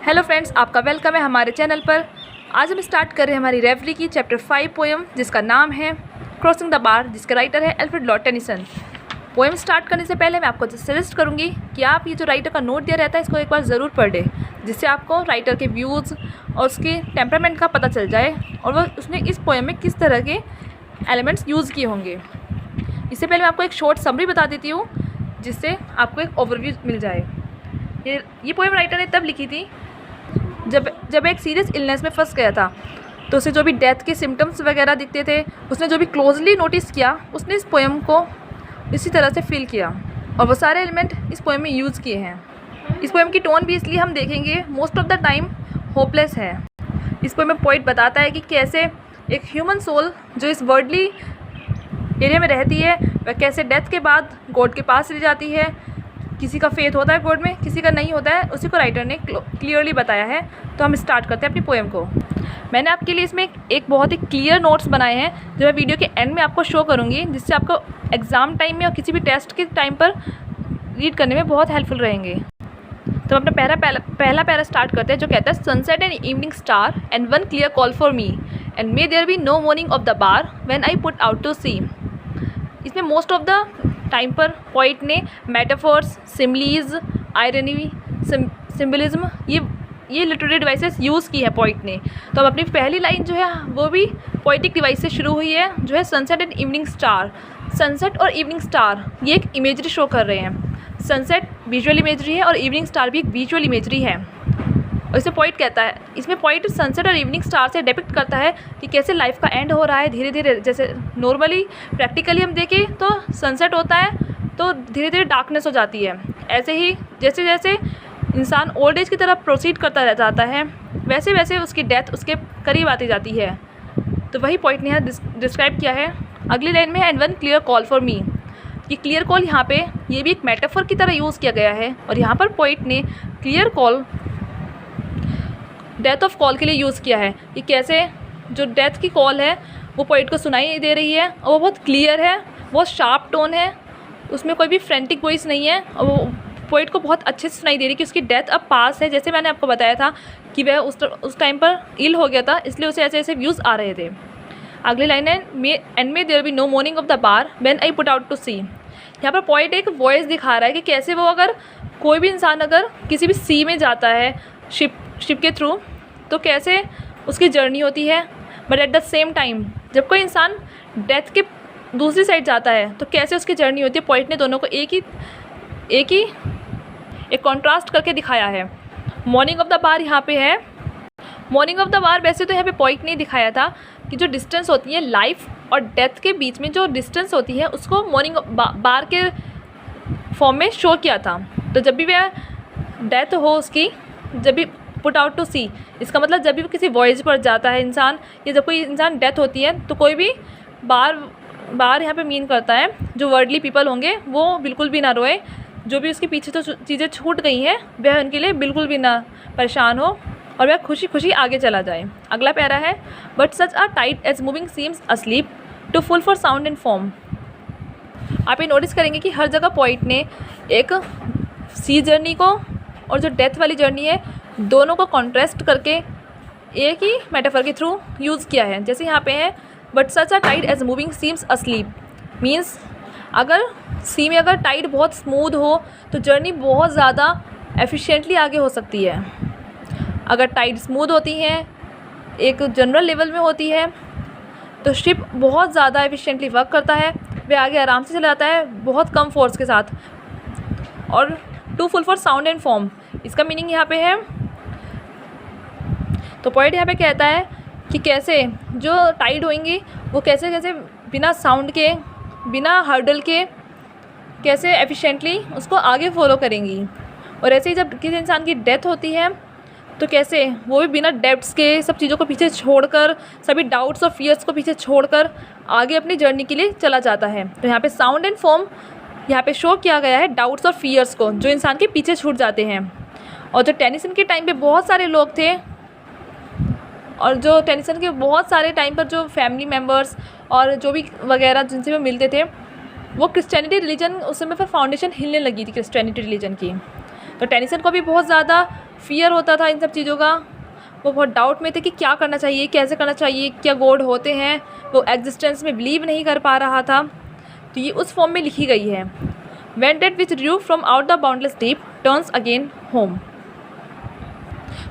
Hello friends, आपका welcome है हमारे चैनल पर। आज हम स्टार्ट कर रहे हैं हमारी रेवरी की चैप्टर 5 पोएम, जिसका नाम है क्रॉसिंग द बार, जिसके राइटर है Alfred Lord Tennyson. Poem start करने से पहले मैं आपको सजेस्ट करूंगी कि आप ये जो राइटर का नोट दिया रहता है इसको एक बार ज़रूर पढ़ लें, जिससे आपको राइटर के व्यूज़ और उसके टेम्परामेंट का पता चल जाए और वह उसने इस पोएम में किस तरह के एलिमेंट्स यूज़ किए होंगे। इससे पहले मैं आपको एक शॉर्ट समरी बता देती हूँ, जिससे आपको एक ओवरव्यू मिल जाए। ये पोएम राइटर ने तब लिखी थी जब एक सीरियस इलनेस में फंस गया था, तो उसे जो भी डेथ के सिम्टम्स वगैरह दिखते थे, उसने जो भी क्लोजली नोटिस किया, उसने इस पोएम को इसी तरह से फील किया और वो सारे एलिमेंट इस पोएम में यूज़ किए हैं। इस पोएम की टोन भी इसलिए हम देखेंगे most of the time hopeless है। इस पोएम में पोइट बताता है कि कैसे एक ह्यूमन सोल जो इस वर्ल्डली एरिया में रहती है, वह कैसे डेथ के बाद गॉड के पास चली जाती है। किसी का फेथ होता है गॉड में, किसी का नहीं होता है, उसी को राइटर ने क्लियरली बताया है। तो हम स्टार्ट करते हैं अपनी पोएम को। मैंने आपके लिए इसमें एक बहुत ही क्लियर नोट्स बनाए हैं जो मैं वीडियो के एंड में आपको शो करूँगी, जिससे आपको एग्ज़ाम टाइम में और किसी भी टेस्ट के टाइम पर रीड करने में बहुत हेल्पफुल रहेंगे। तो हम अपना पहला पैरा स्टार्ट करते हैं, जो कहता है sunset and evening star and one clear call for me and may there be no morning of the bar when I put out to sea. इसमें मोस्ट ऑफ द टाइम पर poet ने metaphors, similes, irony, symbolism ये literary devices use की है poet ने। तो अब अपनी पहली लाइन जो है वो भी पोइटिक डिवाइस से शुरू हुई है, जो है sunset and evening star. Sunset और इवनिंग स्टार ये एक इमेजरी शो कर रहे हैं। सनसेट विजुअल इमेजरी है और इवनिंग स्टार भी एक विजुअल इमेजरी है। और इसे पोइट कहता है, इसमें पोइट सनसेट और इवनिंग स्टार से डिपिक्ट करता है कि कैसे लाइफ का एंड हो रहा है धीरे धीरे। जैसे नॉर्मली प्रैक्टिकली हम देखें तो सनसेट होता है तो धीरे धीरे डार्कनेस हो जाती है। ऐसे ही जैसे जैसे इंसान ओल्ड एज की तरफ प्रोसीड करता रह जाता है, वैसे वैसे उसकी डेथ उसके करीब आती जाती है। तो वही पॉइंट ने यहाँ डिस्क्राइब किया है अगली लाइन में, and one clear call for मी। ये क्लियर कॉल यहाँ पे ये भी एक मेटाफर की तरह यूज़ किया गया है, और यहाँ पर पॉइंट ने clear call death of call के लिए यूज़ किया है कि कैसे जो डेथ की कॉल है वो पोइट को सुनाई दे रही है और वो बहुत क्लियर है, बहुत शार्प टोन है, उसमें कोई भी फ्रेंटिक वॉइस नहीं है, और वो पोइट को बहुत अच्छे से सुनाई दे रही है कि उसकी डेथ अब पास है। जैसे मैंने आपको बताया था कि वह उस टाइम पर इल हो गया था, इसलिए उसे ऐसे ऐसे व्यूज़ आ रहे थे। अगली लाइन है and may there be no morning of the bar when I put out to sea. यहाँ पर पोइट एक वॉइस दिखा रहा है कि कैसे वो अगर कोई भी इंसान अगर किसी भी सी में जाता है शिप के थ्रू, तो कैसे उसकी जर्नी होती है। But at the same time जब कोई इंसान डेथ के दूसरी साइड जाता है तो कैसे उसकी जर्नी होती है। पॉइंट ने दोनों को एक कॉन्ट्रास्ट करके दिखाया है। मॉर्निंग ऑफ द बार यहाँ पे है। मॉर्निंग ऑफ द बार वैसे तो यहाँ पे पॉइंट ने दिखाया था कि जो डिस्टेंस होती है लाइफ और डेथ के बीच में, जो डिस्टेंस होती है उसको मॉर्निंग बार के फॉर्म में शो किया था। तो जब भी वह डेथ हो उसकी, जब भी पुट आउट टू सी, इसका मतलब जब भी किसी वॉयज पर जाता है इंसान, या जब कोई इंसान डेथ होती है तो कोई भी बार यहाँ पे मीन करता है जो वर्ल्डली पीपल होंगे वो बिल्कुल भी ना रोए, जो भी उसके पीछे तो चीज़ें छूट गई हैं वह उनके लिए बिल्कुल भी ना परेशान हो और वह खुशी खुशी आगे चला जाए। अगला पैरा है, but such are tide as moving seems asleep too full for sound and form. आप ये नोटिस करेंगे कि हर जगह पॉइंट ने एक सी जर्नी को और जो डेथ वाली जर्नी है दोनों को कॉन्ट्रास्ट करके एक ही मेटाफर के थ्रू यूज़ किया है। जैसे यहाँ पे है, but such are tide as moving seems asleep, means अगर सी में अगर टाइड बहुत स्मूथ हो तो जर्नी बहुत ज़्यादा एफिशिएंटली आगे हो सकती है। अगर टाइड स्मूथ होती हैं, एक जनरल लेवल में होती है, तो शिप बहुत ज़्यादा एफिशिएंटली वर्क करता है, वह आगे आराम से चला जाता है बहुत कम फोर्स के साथ। और too full for sound and form, इसका मीनिंग यहाँ पे है, तो पॉइंट यहाँ पे कहता है कि कैसे जो टाइड होंगी वो कैसे कैसे बिना साउंड के, बिना हर्डल के कैसे एफिशिएंटली उसको आगे फॉलो करेंगी। और ऐसे ही जब किसी इंसान की डेथ होती है तो कैसे वो भी बिना डेब्ट्स के, सब चीज़ों को पीछे छोड़कर, सभी डाउट्स और फियर्स को पीछे छोड़कर आगे अपनी जर्नी के लिए चला जाता है। तो यहाँ पे साउंड एंड फॉर्म यहाँ पे शो किया गया है डाउट्स और फियर्स को जो इंसान के पीछे छूट जाते हैं। और जो टेनिसन के टाइम पे बहुत सारे लोग थे, और जो टेनिसन के बहुत सारे टाइम पर जो फैमिली मेम्बर्स और जो भी वगैरह जिनसे वो मिलते थे, वो क्रिश्चियनिटी रिलीजन उस समय पर फाउंडेशन हिलने लगी थी क्रिश्चियनिटी रिलीजन की। तो टेनिसन को भी बहुत ज़्यादा फियर होता था इन सब चीज़ों का। वो बहुत डाउट में थे कि क्या करना चाहिए, कैसे करना चाहिए, क्या गॉड होते हैं। वो एग्जिस्टेंस में बिलीव नहीं कर पा रहा था। तो ये उस फॉर्म में लिखी गई है। When that which drew from out the boundless deep turns again home।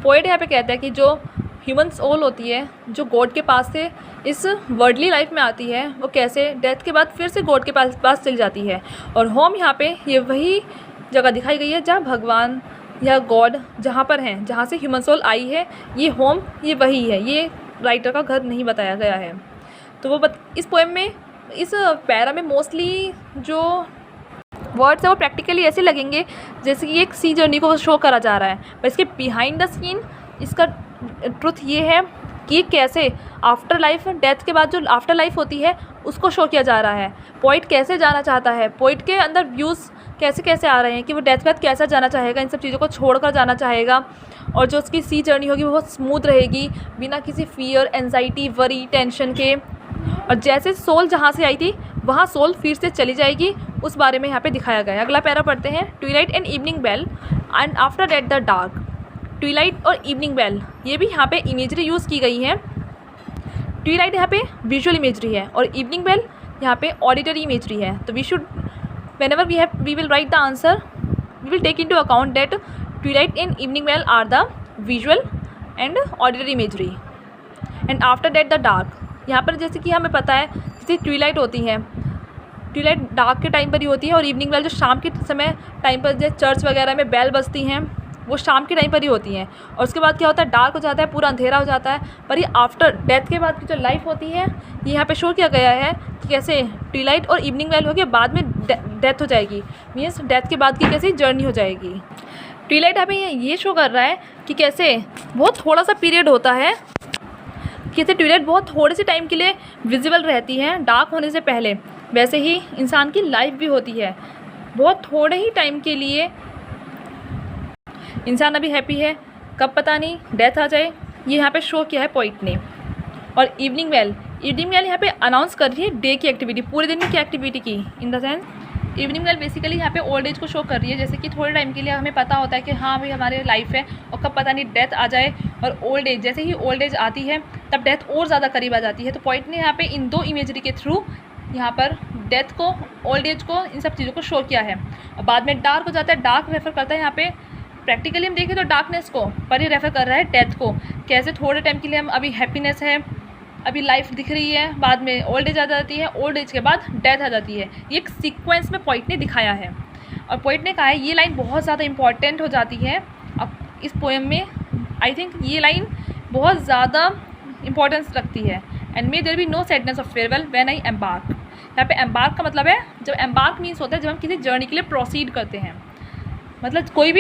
Poet यहाँ पे कहता है कि जो ह्यूमन सोल होती है, जो गॉड के पास से इस वर्ल्डली लाइफ में आती है, वो कैसे डेथ के बाद फिर से गॉड के पास चली जाती है। और होम यहाँ पे ये वही जगह दिखाई गई है जहाँ भगवान या गॉड जहाँ पर हैं, जहाँ से ह्यूमन सोल आई है, ये होम ये वही है। ये राइटर का घर नहीं बताया गया है। तो वो इस पोएम में, इस पैरा में मोस्टली जो वर्ड्स है वो प्रैक्टिकली ऐसे लगेंगे जैसे कि एक सी जर्नी को शो करा जा रहा है, पर इसके बिहाइंड द सीन इसका ट्रुथ ये है कि कैसे आफ्टर लाइफ, डेथ के बाद जो आफ्टर लाइफ होती है उसको शो किया जा रहा है। पोइट कैसे जाना चाहता है, पोइट के अंदर व्यूज़ कैसे कैसे आ रहे हैं कि वो डेथ के बाद कैसा जाना चाहेगा, इन सब चीज़ों को छोड़कर जाना चाहेगा। और जो उसकी सी जर्नी होगी वो बहुत स्मूथ रहेगी, बिना किसी फियर, एंजाइटी, वरी, टेंशन के। और जैसे सोल जहाँ से आई थी वहाँ सोल फिर से चली जाएगी, उस बारे में यहाँ पे दिखाया गया है। अगला पैरा पढ़ते हैं। Twilight and evening bell and after that the dark. Twilight और इवनिंग बेल, ये भी यहाँ पे इमेजरी यूज़ की गई है। ट्विलाइट यहाँ पे विजुअल इमेजरी है और इवनिंग बेल यहाँ पे ऑडिटरी इमेजरी है। तो we should, whenever we will write the answer, we will take into account that twilight and evening bell are the visual and auditory imagery and after that the dark। यहाँ पर जैसे कि हमें पता है जैसे ट्विलाइट होती है, ट्विलाइट डार्क के टाइम पर ही होती है, और इवनिंग बेल जो शाम के समय टाइम पर जैसे चर्च वगैरह में बेल बजती हैं वो शाम के टाइम पर ही होती हैं। और उसके बाद क्या होता है, डार्क हो जाता है, पूरा अंधेरा हो जाता है। पर ये आफ्टर डेथ के बाद की जो लाइफ होती है ये यहाँ पे शो किया गया है कि कैसे ट्विलाइट और इवनिंग बेल हो गया, बाद में डेथ हो जाएगी, मीन्स डेथ के बाद की कैसी जर्नी हो जाएगी। ट्विलाइट यहाँ पे ये शो कर रहा है कि कैसे बहुत थोड़ा सा पीरियड होता है, कैसे ट्विलाइट बहुत थोड़े से टाइम के लिए विजिबल रहती है डार्क होने से पहले। वैसे ही इंसान की लाइफ भी होती है, बहुत थोड़े ही टाइम के लिए इंसान अभी हैप्पी है, कब पता नहीं डेथ आ जाए। ये यहाँ पे शो किया है पोइट ने। और इवनिंग बेल यहाँ पे अनाउंस कर रही है डे की एक्टिविटी, पूरे दिन में क्या एक्टिविटी की। In the sense evening bell basically यहाँ पे ओल्ड एज को शो कर रही है। जैसे कि थोड़े टाइम के लिए हमें पता होता है कि हाँ भाई हमारे लाइफ है और कब पता नहीं डेथ आ जाए। और ओल्ड एज, जैसे ही ओल्ड एज आती है तब डेथ और ज़्यादा करीब आ जाती है। तो पोइट ने यहाँ पे इन दो इमेजरी के थ्रू यहाँ पर डेथ को, ओल्ड एज को, इन सब चीज़ों को शो किया है। और बाद में डार्क हो जाता है, डार्क रेफर करता है यहाँ पे प्रैक्टिकली हम देखें तो डार्कनेस को, पर ये रेफर कर रहा है डेथ को। कैसे थोड़े टाइम के लिए हम अभी हैप्पीनेस है, अभी लाइफ दिख रही है, बाद में ओल्ड एज आ जाती है, ओल्ड एज के बाद डेथ आ जाती है। ये एक सीक्वेंस में पोइट ने दिखाया है। और पोइट ने कहा है ये लाइन बहुत ज़्यादा इंपॉर्टेंट हो जाती है अब इस पोएम में। आई थिंक ये लाइन बहुत ज़्यादा इंपॉर्टेंस रखती है। And may there be no sadness of farewell when I embark. यहाँ पे एम्बार्क का मतलब है, जब एम्बार्क मीन्स होता है जब हम किसी जर्नी के लिए प्रोसीड करते हैं, मतलब कोई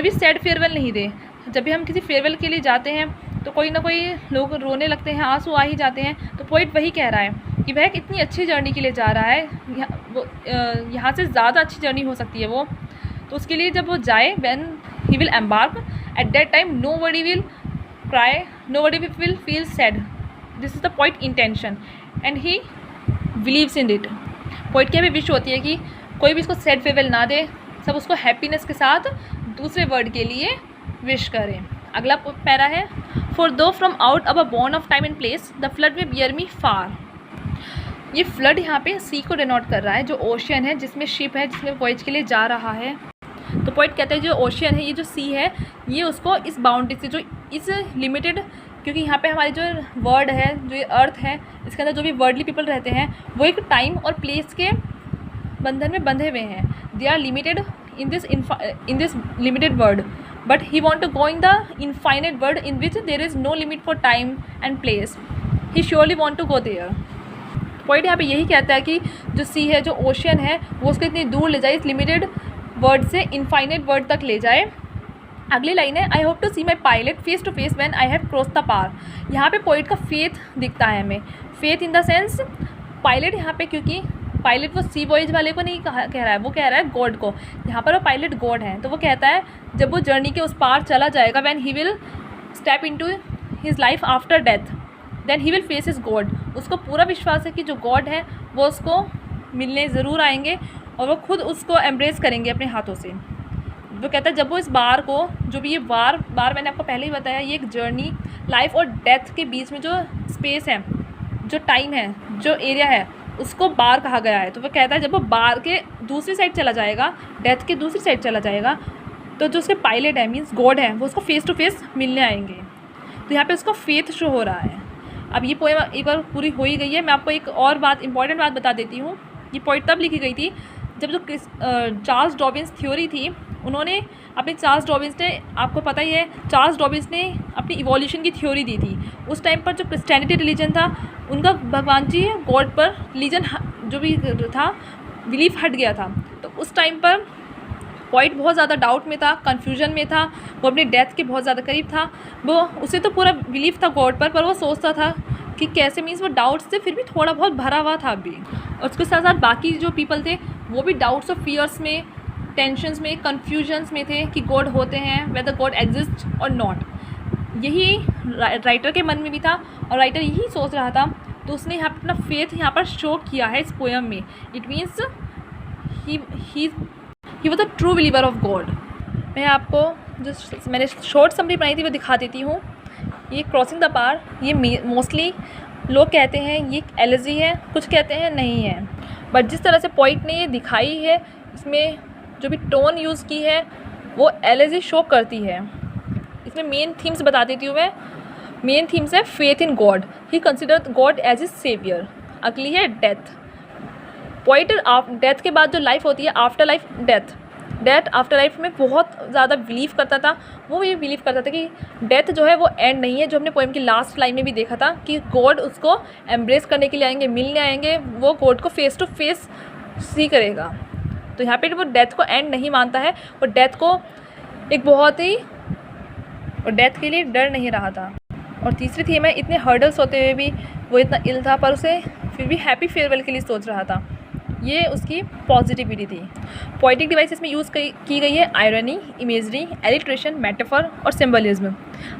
भी सैड फेयरवेल नहीं दे। जब भी हम किसी फेयरवेल के लिए जाते हैं तो कोई ना कोई लोग रोने लगते हैं, आंसू आ ही जाते हैं। तो पोइट वही कह रहा है कि वह इतनी अच्छी जर्नी के लिए जा रहा है, यहाँ से ज़्यादा अच्छी जर्नी हो सकती है वो। तो उसके लिए जब वो जाए, when he will embark, at that time nobody will cry, nobody will feel sad. This is the poet intention and he believes in it. Poet की हमें विश होती है कि कोई भी इसको सैड फेयरवेल ना दे, सब उसको हैप्पीनेस के साथ दूसरे वर्ड के लिए विश करें। अगला पैरा है। फॉर दो फ्रॉम आउट अब a born of time and place the flood में बियर मी फार। ये फ्लड यहाँ पे सी को डिनोट कर रहा है, जो ओशियन है, जिसमें शिप है, जिसमें वॉयज के लिए जा रहा है। तो पोइट कहते हैं जो ओशियन है, ये जो सी है, ये उसको इस बाउंड्री से, जो इस लिमिटेड, क्योंकि यहाँ पे हमारी जो वर्ड है, जो ये अर्थ है, इसके अंदर जो भी वर्ल्डली पीपल रहते हैं वो एक टाइम और प्लेस के बंधन में बंधे हुए हैं। They are limited in this limited world, but he want to go in the infinite world in which there is no limit for time and place. He surely want to go there. Point यहाँ पे यही कहता है कि जो सी है, जो ocean है, वो उसको इतनी दूर ले जाए, इस लिमिटेड वर्ड से इनफाइनेट वर्ड तक ले जाए। अगली लाइन है, I hope to see my pilot face to face when I have cross the bar. यहाँ पे पोइट का फेथ दिखता है हमें, faith in the sense pilot यहाँ पे, क्योंकि पायलट वो सी वॉयज वाले को नहीं कह रहा है, वो कह रहा है गॉड को। यहाँ पर वो पायलट गॉड है, तो वो कहता है जब वो जर्नी के उस पार चला जाएगा, when he will step into his life after death, then he will face his God. उसको पूरा विश्वास है कि जो गॉड है वो उसको मिलने ज़रूर आएंगे और वो खुद उसको एम्ब्रेस करेंगे अपने हाथों से। वो कहता है जब वो इस बार को, जो भी ये बार मैंने आपको पहले ही बताया, ये एक जर्नी लाइफ और डेथ के बीच में जो स्पेस है, जो टाइम है, जो एरिया है, उसको बार कहा गया है। तो वो कहता है जब वो बार के दूसरी साइड चला जाएगा, डेथ के दूसरी साइड चला जाएगा, तो जो उसके पायलट है मीन्स गॉड है, वो उसको फेस टू फेस मिलने आएंगे। तो यहाँ पे उसका फेथ शो हो रहा है। अब ये पोएम एक बार पूरी हो ही गई है। मैं आपको एक और बात, इंपॉर्टेंट बात बता देती हूँ। ये पोइट तब लिखी गई थी जब जो चार्ल्स डॉबिन्स थ्योरी थी, उन्होंने अपने चार्ल्स डॉबिन्स ने, आपको पता ही है, चार्ल्स डॉबिन्स ने अपनी इवोल्यूशन की थ्योरी दी थी। उस टाइम पर जो क्रिश्चियनिटी रिलीजन था, उनका भगवान जी गॉड पर रिलीजन जो भी था, बिलीफ हट गया था। तो उस टाइम पर पॉइंट बहुत ज़्यादा डाउट में था, कन्फ्यूजन में था, वो अपनी डेथ के बहुत ज़्यादा करीब था। वो उसे तो पूरा बिलीफ था गॉड पर वो सोचता था कि कैसे, मीन्स वो डाउट्स से फिर भी थोड़ा बहुत भरा हुआ था अभी। और उसके साथ साथ बाकी जो पीपल थे वो भी डाउट्स और फियर्स में, टेंशन्स में, कन्फ्यूजन्स में थे कि गॉड होते हैं, वेदर गॉड एग्जिस्ट और नॉट। यही राइटर के मन में भी था और राइटर यही सोच रहा था। तो उसने यहाँ अपना फेथ यहाँ पर शो किया है इस पोएम में। It means he was the true believer of God. मैं आपको जो मैंने शॉर्ट समरी बनाई थी वो दिखा देती हूँ। ये क्रॉसिंग द बार, ये मोस्टली लोग कहते हैं ये एलर्जी है, कुछ कहते हैं नहीं है, बट जिस तरह से पोइट ने ये दिखाई है, इसमें जो भी टोन यूज़ की है वो एलर्जी शो करती है। इसमें मेन थीम्स बता देती हूँ मैं। मेन थीम्स है faith in God, he consider God as his saviour. अगली है डेथ। पॉइंट डेथ के बाद जो लाइफ होती है, after life death after life में बहुत ज़्यादा बिलीव करता था। वो ये बिलीव करता था कि डेथ जो है वो एंड नहीं है, जो हमने पोएम की लास्ट लाइन में भी देखा था कि गॉड उसको एम्ब्रेस करने के लिए आएंगे, मिलने आएंगे, वो गॉड को फेस टू फेस सी करेगा। तो यहाँ पे वो डेथ को एंड नहीं मानता है और डेथ को एक बहुत ही, और डेथ के लिए डर नहीं रहा था। और तीसरी थीम है, इतने हर्डल्स होते हुए भी वो इतना इल था पर उसे फिर भी हैप्पी फेयरवेल के लिए सोच रहा था। ये उसकी पॉजिटिविटी थी। पोएटिक डिवाइसेस में यूज़ की गई है आयरनी, इमेजरी, एलिट्रेशन, मेटाफर और सिंबलिज्म।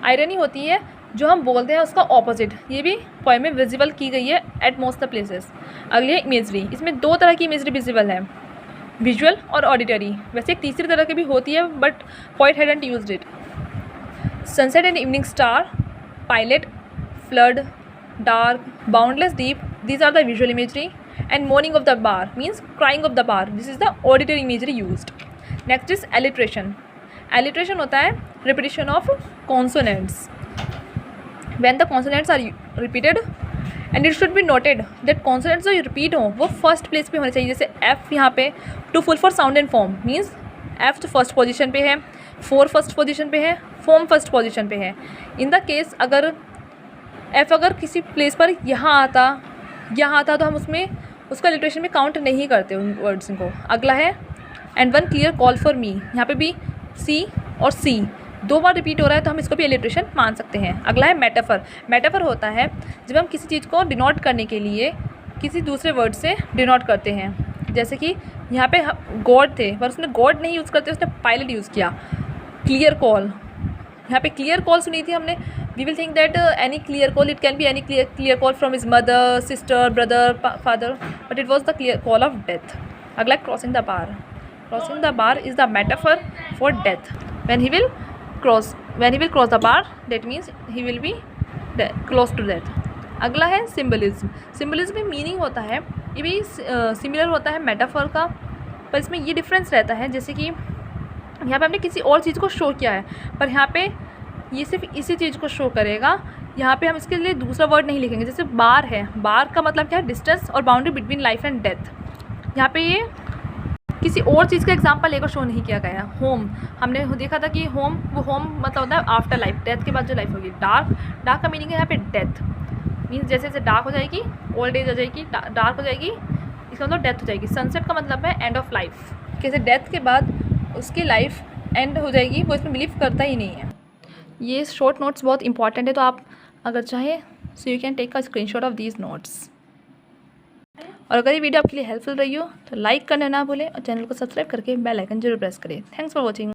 आयरनी होती है जो हम बोलते हैं उसका ऑपोजिट, ये भी पोएम में विजिबल की गई है एट मोस्ट द प्लेसेस। अगली है इमेजरी। इसमें दो तरह की इमेजरी विजिबल है, विजुअल और ऑडिटरी। वैसे एक तीसरी तरह की भी होती है but poet hadn't used it. Sunset and evening star, pilot, flood, dark, boundless deep, these are the visual imagery, and moaning of the bar means crying of the bar, this is the auditory imagery used. Next is alliteration. Alliteration होता है repetition of consonants. When the consonants are repeated, and it should be noted that consonants जो repeat हो वो first place पे होने चाहिए। जैसे F यहाँ पे to full for sound and form means F तो first position पे है, for first position पे है, form first position पे है। In the case अगर F अगर किसी प्लेस पर यहाँ आता तो हम उसमें उसका लिटरेशन में काउंट नहीं करते उन वर्ड्स को। अगला है and one clear call for मी। यहाँ पे भी सी और सी दो बार रिपीट हो रहा है तो हम इसको भी लिटरेशन मान सकते हैं। अगला है मेटाफर। मेटाफर होता है जब हम किसी चीज़ को डिनोट करने के लिए किसी दूसरे वर्ड से डिनोट करते हैं। जैसे कि यहाँ पे गॉड थे पर उसने गॉड नहीं यूज़ करते, उसने पायलट यूज़ किया। क्लियर कॉल, यहाँ पे क्लियर कॉल सुनी थी हमने। We will think that any clear call, it can be any clear call from his mother, sister, brother, father, but it was the clear call of death. अगला crossing the bar. Crossing the bar is the metaphor for death. when he will cross the bar, that means he will be close to death. अगला है symbolism. Symbolism में meaning होता है, ये भी similar होता है मेटाफर का, पर इसमें ये डिफरेंस रहता है जैसे कि यहाँ पे हमने किसी और चीज़ को शो किया है पर यहाँ पे ये सिर्फ इसी चीज़ को शो करेगा। यहाँ पे हम इसके लिए दूसरा वर्ड नहीं लिखेंगे। जैसे बार है, बार का मतलब क्या है, डिस्टेंस और boundary between life and death. यहाँ पे ये किसी और चीज़ का एग्जांपल लेकर शो नहीं किया गया। होम, हमने देखा था कि होम, वो होम मतलब होता है आफ्टर लाइफ, डेथ के बाद जो लाइफ होगी। डार्क, डार्क का मीनिंग है यहाँ पे डेथ, मीन्स जैसे जैसे डार्क हो जाएगी, ओल्ड एज हो जाएगी, डार्क हो जाएगी, इसका मतलब डेथ हो जाएगी। सनसेट का मतलब है एंड ऑफ लाइफ, कैसे डेथ के बाद उसकी लाइफ एंड हो जाएगी, वो इसमें बिलीव करता ही नहीं है। ये शॉर्ट नोट्स बहुत इंपॉर्टेंट है, तो आप अगर चाहें so you can take a screenshot of these notes. और अगर ये वीडियो आपके लिए हेल्पफुल रही हो तो लाइक करना ना भूलें और चैनल को सब्सक्राइब करके बेल आइकन जरूर प्रेस करें। Thanks for watching.